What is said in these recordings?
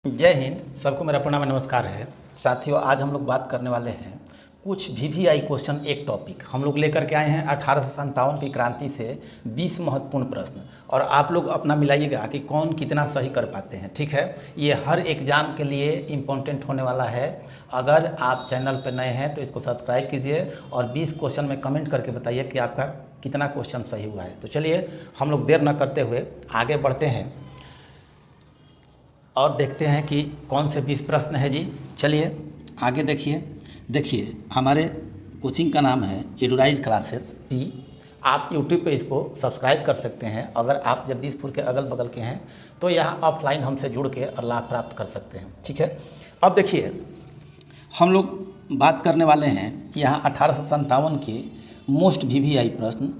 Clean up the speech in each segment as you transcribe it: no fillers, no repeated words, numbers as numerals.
जय हिंद। सबको मेरा प्रणाम नमस्कार है। साथियों, आज हम लोग बात करने वाले हैं कुछ वीवीआई क्वेश्चन। एक टॉपिक हम लोग लेकर के आए हैं 1857 की क्रांति से 20 महत्वपूर्ण प्रश्न, और आप लोग अपना मिलाइएगा कि कौन कितना सही कर पाते हैं। ठीक है, ये हर एग्ज़ाम के लिए इम्पोर्टेंट होने वाला है। अगर आप चैनल पर नए हैं तो इसको सब्सक्राइब कीजिए और 20 क्वेश्चन में कमेंट करके बताइए कि आपका कितना क्वेश्चन सही हुआ है। तो चलिए हम लोग देर न करते हुए आगे बढ़ते हैं और देखते हैं कि कौन से 20 प्रश्न है जी। चलिए आगे देखिए हमारे कोचिंग का नाम है एडुराइज क्लासेस टी। आप यूट्यूब पे इसको सब्सक्राइब कर सकते हैं। अगर आप जगदीशपुर के अगल बगल के हैं तो यहाँ ऑफलाइन हमसे जुड़ के और लाभ प्राप्त कर सकते हैं। ठीक है, अब देखिए हम लोग बात करने वाले हैं यहाँ 1857 के मोस्ट वीवीआई प्रश्न।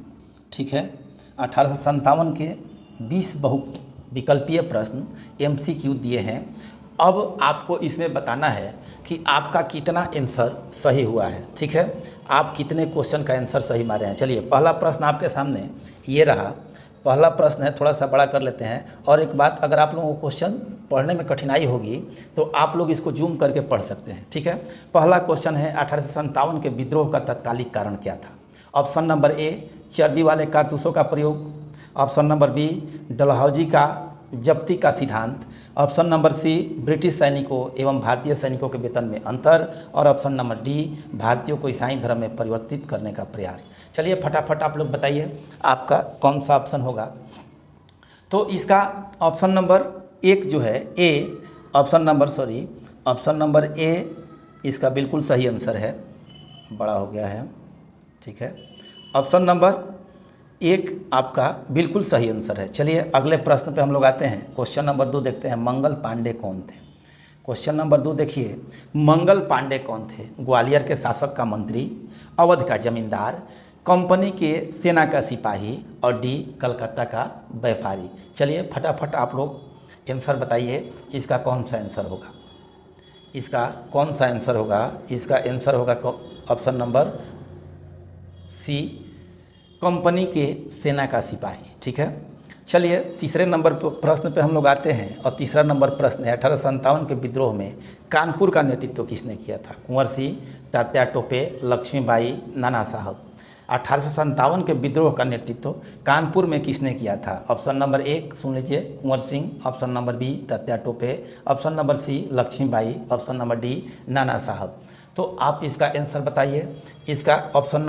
ठीक है, 1857 के 20 बहु विकल्पीय प्रश्न एमसीक्यू दिए हैं। अब आपको इसमें बताना है कि आपका कितना आंसर सही हुआ है। ठीक है, आप कितने क्वेश्चन का आंसर सही मारे हैं। चलिए पहला प्रश्न आपके सामने ये रहा। पहला प्रश्न है, थोड़ा सा बड़ा कर लेते हैं। और एक बात, अगर आप लोगों को क्वेश्चन पढ़ने में कठिनाई होगी तो आप लोग इसको जूम करके पढ़ सकते हैं। ठीक है, पहला क्वेश्चन है 1857 के विद्रोह का तत्कालिक कारण क्या था। ऑप्शन नंबर ए, चर्बी वाले कारतूसों का प्रयोग। ऑप्शन नंबर बी, डलहौजी का जब्ती का सिद्धांत। ऑप्शन नंबर सी, ब्रिटिश सैनिकों एवं भारतीय सैनिकों के वेतन में अंतर। और ऑप्शन नंबर डी, भारतीयों को ईसाई धर्म में परिवर्तित करने का प्रयास। चलिए फटाफट आप लोग बताइए आपका कौन सा ऑप्शन होगा। तो इसका ऑप्शन नंबर एक जो है ए, ऑप्शन नंबर ए इसका बिल्कुल सही आंसर है। बड़ा हो गया है। ठीक है, ऑप्शन नंबर एक आपका बिल्कुल सही आंसर है। चलिए अगले प्रश्न पे हम लोग आते हैं। क्वेश्चन नंबर 2 देखते हैं, मंगल पांडे कौन थे। क्वेश्चन नंबर 2 देखिए, मंगल पांडे कौन थे। ग्वालियर के शासक का मंत्री, अवध का जमींदार, कंपनी के सेना का सिपाही और डी, कलकत्ता का व्यापारी। चलिए फटाफट आप लोग आंसर बताइए, इसका कौन सा आंसर होगा। इसका कौन सा आंसर होगा। इसका आंसर होगा ऑप्शन नंबर सी, कंपनी के सेना का सिपाही। ठीक है, चलिए तीसरे नंबर प्रश्न पे हम लोग आते हैं। और तीसरा नंबर प्रश्न है 1857 के विद्रोह में कानपुर का नेतृत्व किसने किया था। कुंवर सिंह, तात्या टोपे, लक्ष्मीबाई, नाना साहब। 1857 के विद्रोह का नेतृत्व कानपुर में किसने किया था। ऑप्शन नंबर एक सुन लीजिए, Kunwar Singh. Option number B, Tatya Tope. Option number C, Lakshmibai. Option number D, Nana Sahab. तो आप इसका आंसर बताइए। इसका ऑप्शन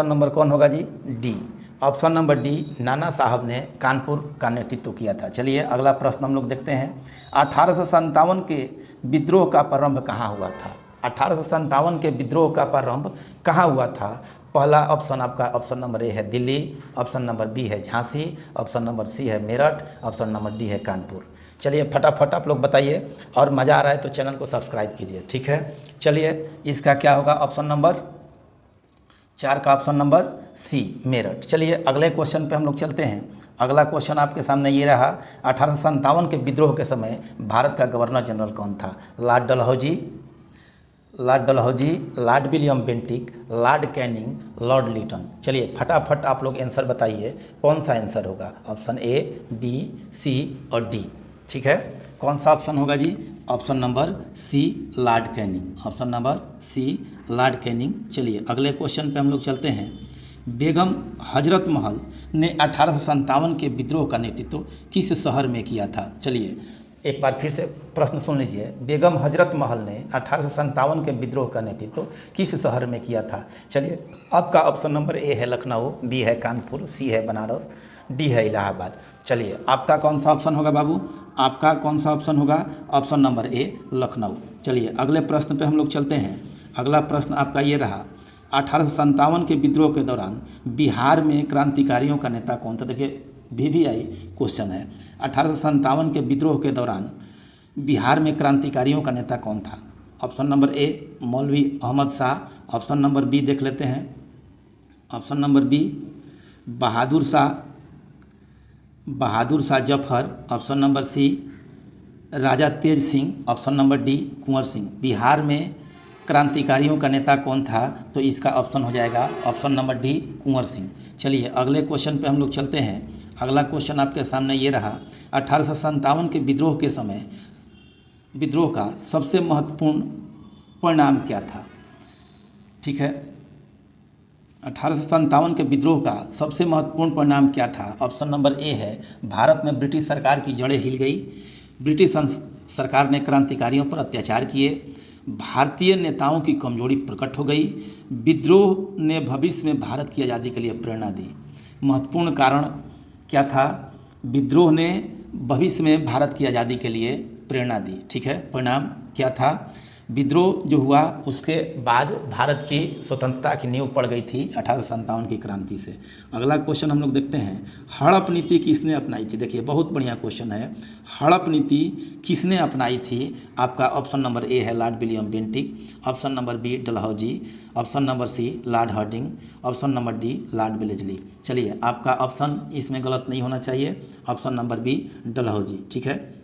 नंबर कौन होगा जी, D. Option number D, Nana साहब ने कानपुर का नेतृत्व किया था। चलिए अगला प्रश्न हम लोग देखते हैं। 1857 के विद्रोह का प्रारंभ कहाँ हुआ था। 1857 के विद्रोह का प्रारंभ कहाँ हुआ था। पहला ऑप्शन आपका ऑप्शन नंबर ए है दिल्ली। ऑप्शन नंबर बी है झांसी। ऑप्शन नंबर सी है मेरठ। ऑप्शन नंबर डी है कानपुर। चलिए फटाफट आप लोग बताइए, और मज़ा आ रहा है तो चैनल को सब्सक्राइब कीजिए। ठीक है, चलिए इसका क्या होगा, ऑप्शन नंबर 4 का ऑप्शन नंबर सी, मेरठ। चलिए अगले क्वेश्चन पे हम लोग चलते हैं। अगला क्वेश्चन आपके सामने ये रहा। 1857 के विद्रोह के समय भारत का गवर्नर जनरल कौन था। Lord Dalhousie, lord William Bentinck, lord Canning, lord Lytton. चलिए फटाफट आप लोग आंसर बताइए, कौन सा आंसर होगा। ऑप्शन ए, बी, सी और डी। ठीक है, कौन सा ऑप्शन होगा जी। Option number C, Lord Canning. Option number C, Lord Canning. चलिए अगले क्वेश्चन पे हम लोग चलते हैं। बेगम हजरत महल ने 1857 के विद्रोह का नेतृत्व किस शहर में किया था। चलिए एक बार फिर से प्रश्न सुन लीजिए। बेगम हजरत महल ने 1857 के विद्रोह का नेतृत्व किस शहर में किया था। चलिए आपका ऑप्शन नंबर ए है लखनऊ, बी है कानपुर, सी है बनारस, डी है इलाहाबाद। चलिए आपका कौन सा ऑप्शन होगा बाबू। आपका कौन सा ऑप्शन होगा। ऑप्शन नंबर ए, लखनऊ। चलिए अगले प्रश्न पे हम लोग चलते हैं। अगला प्रश्न आपका ये रहा। 1857 के विद्रोह के दौरान बिहार में क्रांतिकारियों का नेता कौन था। देखिए वीवीआई क्वेश्चन है। 1857 के विद्रोह के दौरान बिहार में क्रांतिकारियों का नेता कौन था। Option number A, Maulvi Ahmad Shah. Option number B देख लेते हैं। Option number B, Bahadur Shah Zafar. Option number C, Raja Tej Singh. Option number D, Kunwar Singh. Bihar में क्रांतिकारियों का नेता कौन था, तो इसका ऑप्शन हो जाएगा option number D, Kunwar Singh. चलिए अगले क्वेश्चन पे हम लोग चलते हैं। अगला क्वेश्चन आपके सामने ये रहा। 1857 के विद्रोह के समय विद्रोह का सबसे महत्वपूर्ण परिणाम क्या था? ठीक है, 1857 के विद्रोह का सबसे महत्वपूर्ण परिणाम क्या था? ऑप्शन नंबर ए है, भारत में ब्रिटिश सरकार की जड़ें हिल गई, ब्रिटिश सरकार ने क्रांतिकारियों पर अत्याचार किए, भारतीय नेताओं की कमजोरी प्रकट हो गई, विद्रोह ने भविष्य में भारत की आज़ादी के लिए प्रेरणा दी। महत्वपूर्ण कारण क्या था? विद्रोह ने भविष्य में भारत की आज़ादी के लिए प्रेरणा दी। ठीक है, परिणाम क्या था? विद्रोह जो हुआ उसके बाद भारत की स्वतंत्रता की नींव पड़ गई थी 1857 की क्रांति से। अगला क्वेश्चन हम लोग देखते हैं, हड़प नीति किसने अपनाई थी? देखिए बहुत बढ़िया क्वेश्चन है। हड़प नीति किसने अपनाई थी? आपका ऑप्शन नंबर ए है lord William Bentinck, option number B Dalhousie, option number C lord Hardinge, option number D lord Wellesley. चलिए आपका ऑप्शन इसमें गलत नहीं होना चाहिए, ऑप्शन नंबर बी डलहौजी। ठीक है,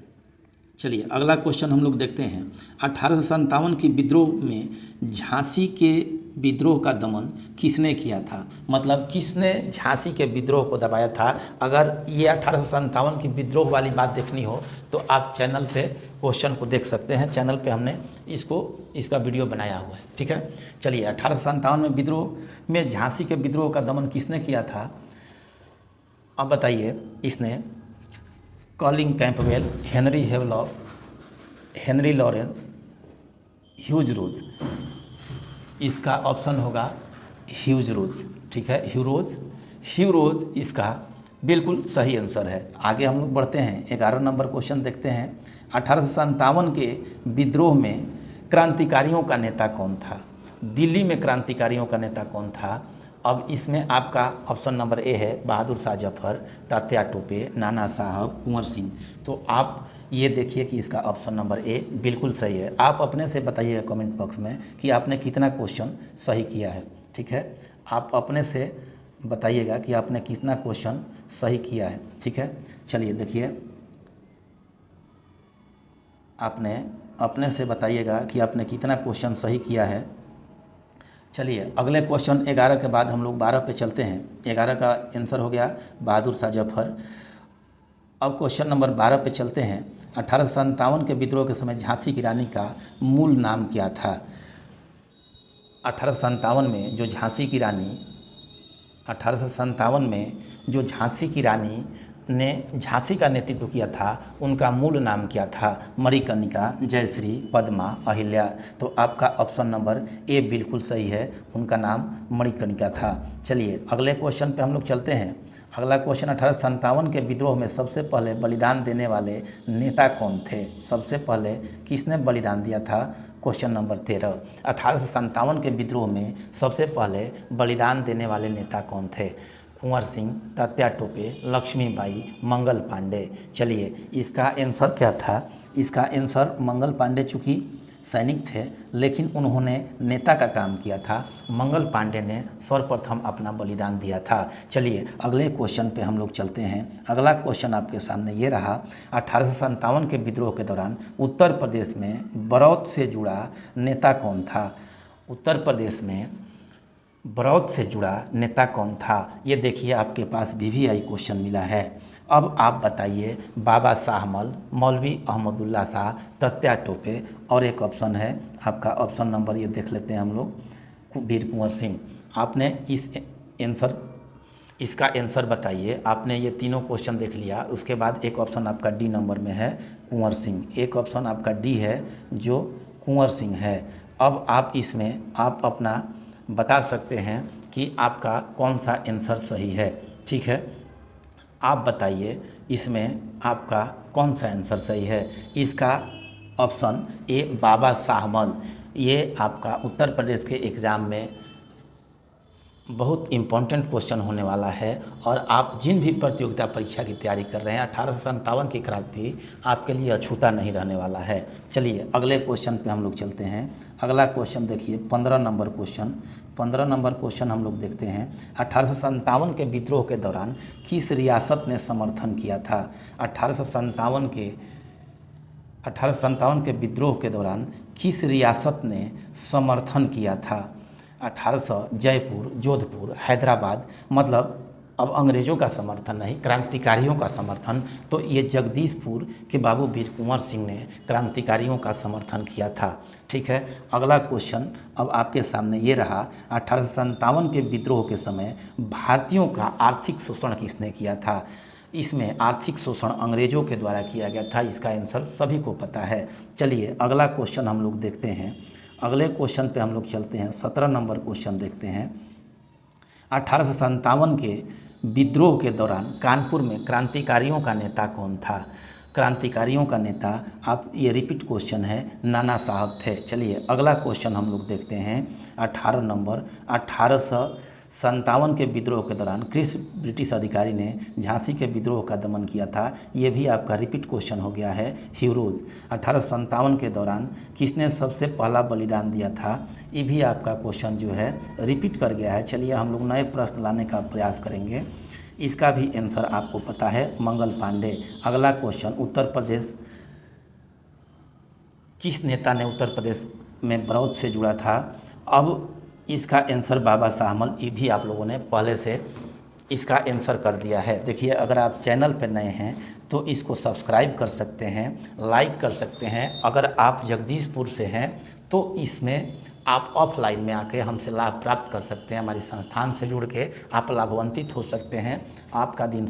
चलिए अगला क्वेश्चन हम लोग देखते हैं, 1857 की विद्रोह में झांसी के विद्रोह का दमन किसने किया था? मतलब किसने झांसी के विद्रोह को दबाया था? अगर ये 1857 की विद्रोह वाली बात देखनी हो तो आप चैनल पे क्वेश्चन को देख सकते हैं, चैनल पे हमने इसका वीडियो बनाया हुआ है। ठीक है, चलिए 1857 में विद्रोह में झांसी के विद्रोह का दमन किसने किया था? अब बताइए, इसने Colin Campbell, Henry Havelock, Henry Lawrence, Hugh Rose. इसका ऑप्शन होगा ह्यूज रोज। ठीक है, ह्यूरोज इसका बिल्कुल सही आंसर है। आगे हम लोग बढ़ते हैं, 11 नंबर क्वेश्चन देखते हैं, 1857 के विद्रोह में क्रांतिकारियों का नेता कौन था? दिल्ली में क्रांतिकारियों का नेता कौन था? अब इसमें आपका ऑप्शन नंबर ए है बहादुर शाह जफर, तात्या टोपे, नाना साहब, कुंवर सिंह। तो आप ये देखिए कि इसका ऑप्शन नंबर ए बिल्कुल सही है। आप अपने से बताइएगा कमेंट बॉक्स में कि आपने कितना क्वेश्चन सही किया है। ठीक है, आप अपने से बताइएगा कि आपने कितना क्वेश्चन सही किया है। ठीक है, चलिए देखिए, आपने अपने से बताइएगा कि आपने कितना क्वेश्चन सही किया है। चलिए अगले क्वेश्चन 11 के बाद हम लोग 12 पे चलते हैं। 11 का आंसर हो गया बहादुर शाह जफर। अब क्वेश्चन नंबर 12 पे चलते हैं, 1857 के विद्रोह के समय झांसी की रानी का मूल नाम क्या था? 1857 में जो झांसी की रानी 1857 में जो झांसी की रानी ने झांसी का नेतृत्व किया था, उनका मूल नाम क्या था? मणिकर्णिका, जयश्री, पद्मा, अहिल्या। तो आपका ऑप्शन नंबर ए बिल्कुल सही है, उनका नाम मणिकर्णिका था। चलिए अगले क्वेश्चन पे हम लोग चलते हैं। अगला क्वेश्चन, 1857 के विद्रोह में सबसे पहले बलिदान देने वाले नेता कौन थे? सबसे पहले किसने बलिदान दिया था? क्वेश्चन नंबर 13, 1857 के विद्रोह में सबसे पहले बलिदान देने वाले नेता कौन थे? कुंवर सिंह, तात्या टोपे, लक्ष्मीबाई, मंगल पांडे। चलिए इसका आंसर क्या था? इसका आंसर मंगल पांडे चूँकि सैनिक थे लेकिन उन्होंने नेता का काम किया था, मंगल पांडे ने सर्वप्रथम अपना बलिदान दिया था। चलिए अगले क्वेश्चन पे हम लोग चलते हैं। अगला क्वेश्चन आपके सामने ये रहा, 1857 के विद्रोह के दौरान उत्तर प्रदेश में बरौत से जुड़ा नेता कौन था? उत्तर प्रदेश में बरौत से जुड़ा नेता कौन था? ये देखिए आपके पास VVI क्वेश्चन मिला है। अब आप बताइए, बाबा शाहमल, मौलवी अहमदुल्ला शाह, तात्या टोपे, और एक ऑप्शन है आपका ऑप्शन नंबर ये देख लेते हैं हम लोग, वीर कुंवर सिंह। आपने इसका आंसर बताइए। आपने ये तीनों क्वेश्चन देख लिया, उसके बाद एक ऑप्शन आपका डी नंबर में है कुंवर सिंह, एक ऑप्शन आपका डी है जो कुंवर सिंह है। अब आप इसमें आप अपना बता सकते हैं कि आपका कौन सा आंसर सही है। ठीक है, आप बताइए इसमें आपका कौन सा आंसर सही है। इसका ऑप्शन ए बाबा शाहमल, ये आपका उत्तर प्रदेश के एग्ज़ाम में बहुत इम्पोर्टेंट क्वेश्चन होने वाला है। और आप जिन भी प्रतियोगिता परीक्षा की तैयारी कर रहे हैं, 1857 की क्रांति आपके लिए अछूता नहीं रहने वाला है। चलिए अगले क्वेश्चन पे हम लोग चलते हैं। अगला क्वेश्चन देखिए 15 नंबर क्वेश्चन। 15 नंबर क्वेश्चन हम लोग देखते हैं, 1857 के विद्रोह के दौरान किस रियासत ने समर्थन किया था? 1857 के विद्रोह के दौरान किस रियासत ने समर्थन किया था? 1800 जयपुर, जोधपुर, हैदराबाद। मतलब अब अंग्रेज़ों का समर्थन नहीं, क्रांतिकारियों का समर्थन। तो ये जगदीशपुर के बाबू वीर कुंवर सिंह ने क्रांतिकारियों का समर्थन किया था। ठीक है, अगला क्वेश्चन अब आपके सामने ये रहा, 1857 के विद्रोह के समय भारतीयों का आर्थिक शोषण किसने किया था? इसमें आर्थिक शोषण अंग्रेज़ों के द्वारा किया गया था। इसका आंसर सभी को पता है। चलिए अगला क्वेश्चन हम लोग देखते हैं। अगले क्वेश्चन पे हम लोग चलते हैं। 17 नंबर क्वेश्चन देखते हैं। 1857 के विद्रोह के दौरान कानपुर में क्रांतिकारियों का नेता कौन था? क्रांतिकारियों का नेता, आप ये रिपीट क्वेश्चन है, नाना साहब थे। चलिए अगला क्वेश्चन हम लोग देखते हैं। 18 नंबर, 1857 के विद्रोह के दौरान किस ब्रिटिश अधिकारी ने झांसी के विद्रोह का दमन किया था? ये भी आपका रिपीट क्वेश्चन हो गया है, ह्यूरोज। 1857 के दौरान किसने सबसे पहला बलिदान दिया था? ये भी आपका क्वेश्चन जो है रिपीट कर गया है। चलिए हम लोग नए प्रश्न लाने का प्रयास करेंगे। इसका भी आंसर आपको पता है, मंगल पांडे। अगला क्वेश्चन, उत्तर प्रदेश, किस नेता ने उत्तर प्रदेश में बरौत से जुड़ा था? अब इसका आंसर बाबा साहमल। ये भी आप लोगों ने पहले से इसका आंसर कर दिया है। देखिए अगर आप चैनल पर नए हैं तो इसको सब्सक्राइब कर सकते हैं, लाइक कर सकते हैं। अगर आप जगदीशपुर से हैं तो इसमें आप ऑफलाइन में आके हमसे लाभ प्राप्त कर सकते हैं। हमारी संस्थान से जुड़ के आप लाभान्वित हो सकते हैं। आपका दिन